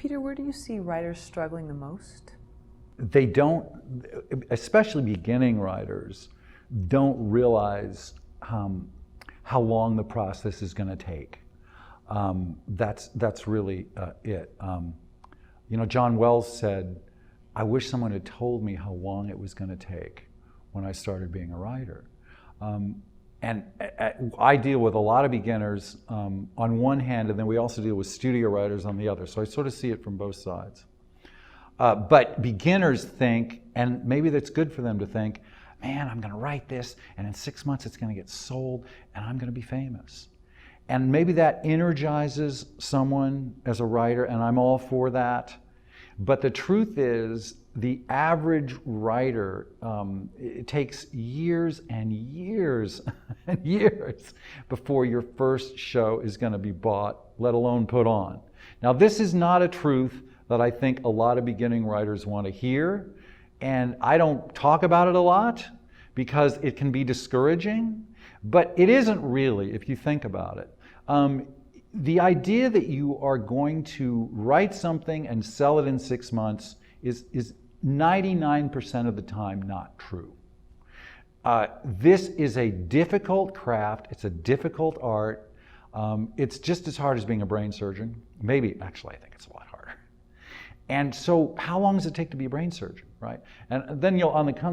Peter, where do you see writers struggling the most? They don't, especially beginning writers, don't realize how long the process is going to take. That's really it. You know, John Wells said, "I wish someone had told me how long it was going to take when I started being a writer." And I deal with a lot of beginners on one hand, and then we also deal with studio writers on the other. So I sort of see it from both sides. But beginners think, and maybe that's good for them to think, man, I'm going to write this, and in 6 months it's going to get sold, and I'm going to be famous. And maybe that energizes someone as a writer, and I'm all for that. But the truth is, the average writer, it takes years and years and years before your first show is going to be bought, let alone put on. Now, this is not a truth that I think a lot of beginning writers want to hear, and I don't talk about it a lot because it can be discouraging, but it isn't really if you think about it. The idea that you are going to write something and sell it in 6 months is 99% of the time not true. This is a difficult craft. It's a difficult art. It's just as hard as being a brain surgeon. Maybe, actually, I think it's a lot harder. And so how long does it take to be a brain surgeon, right? And then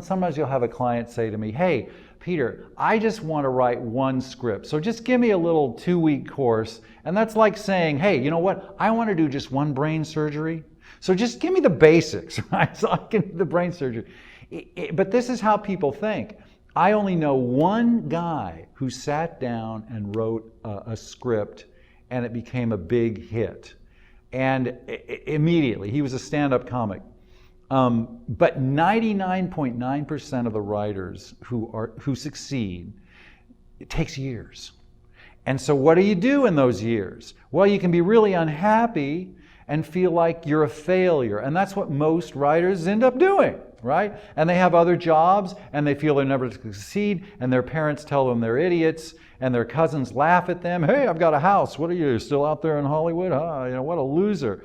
sometimes you'll have a client say to me, "Hey, Peter, I just want to write one script, so just give me a little 2-week course." And that's like saying, "Hey, you know what? I want to do just one brain surgery, so just give me the basics," right? So I can do the brain surgery. But this is how people think. I only know one guy who sat down and wrote a script, and it became a big hit. And immediately, he was a stand-up comic. But 99.9% of the writers who succeed, it takes years. And so what do you do in those years? Well, you can be really unhappy and feel like you're a failure. And that's what most writers end up doing, right? And they have other jobs, and they feel they're never going to succeed, and their parents tell them they're idiots, and their cousins laugh at them. "Hey, I've got a house. What are you, still out there in Hollywood? You know, what a loser."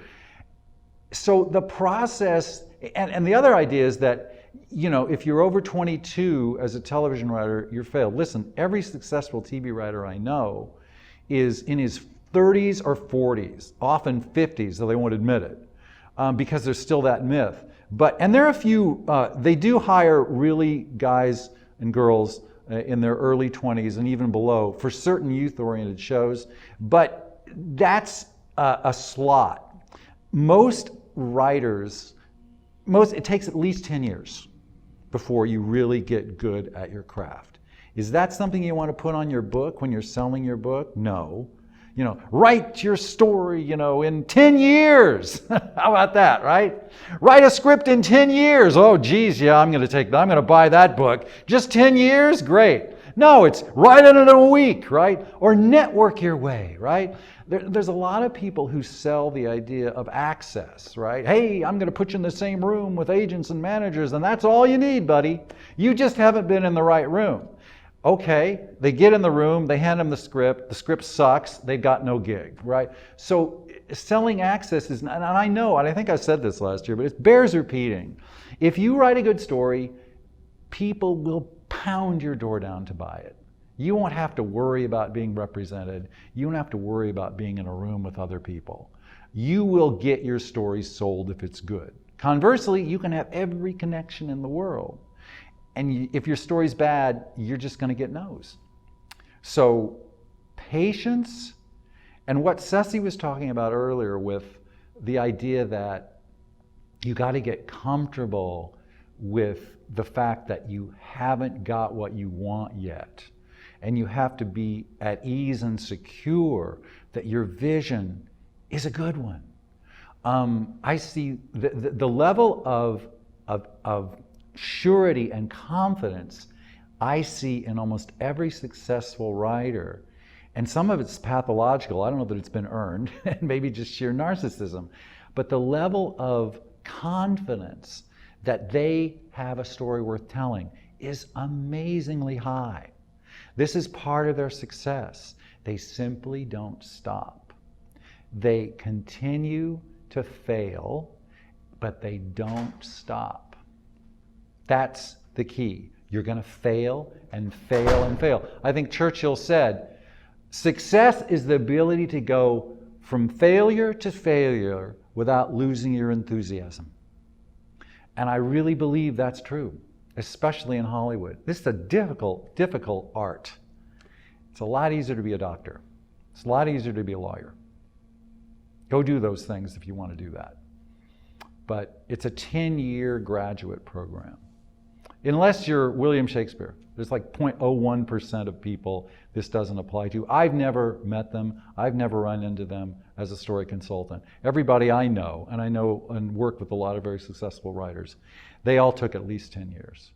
So the process, and the other idea is that, you know, if you're over 22 as a television writer, you're failed. Listen, every successful TV writer I know is in his 30s or 40s, often 50s, though they won't admit it, because there's still that myth. And there are a few, they do hire really guys and girls in their early 20s and even below for certain youth-oriented shows, but that's a slot. Most writers, it takes at least 10 years before you really get good at your craft. Is that something you want to put on your book when you're selling your book? No. You know, write your story, you know, in 10 years. How about that, right? Write a script in 10 years. Oh, geez, yeah, I'm going to buy that book. Just 10 years? Great. No, it's write it in a week, right? Or network your way, right? There's a lot of people who sell the idea of access, right? Hey, I'm going to put you in the same room with agents and managers, and that's all you need, buddy. You just haven't been in the right room. Okay, they get in the room, they hand them the script sucks, they've got no gig, right? So selling access is, and I know, and I think I said this last year, but it bears repeating. If you write a good story, people will pound your door down to buy it. You won't have to worry about being represented. You won't have to worry about being in a room with other people. You will get your story sold if it's good. Conversely, you can have every connection in the world. And if your story's bad, you're just going to get no's. So patience, and what Ceci was talking about earlier with the idea that you got to get comfortable with the fact that you haven't got what you want yet. And you have to be at ease and secure that your vision is a good one. I see the level of surety and confidence I see in almost every successful writer. And some of it's pathological. I don't know that it's been earned, maybe just sheer narcissism. But the level of confidence that they have a story worth telling is amazingly high. This is part of their success. They simply don't stop. They continue to fail, but they don't stop. That's the key. You're going to fail and fail and fail. I think Churchill said, success is the ability to go from failure to failure without losing your enthusiasm. And I really believe that's true, especially in Hollywood. This is a difficult art. It's a lot easier to be a doctor. It's a lot easier to be a lawyer. Go do those things if you want to do that. But it's a 10-year graduate program. Unless you're William Shakespeare. There's like 0.01% of people this doesn't apply to. I've never met them. I've never run into them as a story consultant. Everybody I know and work with a lot of very successful writers, they all took at least 10 years.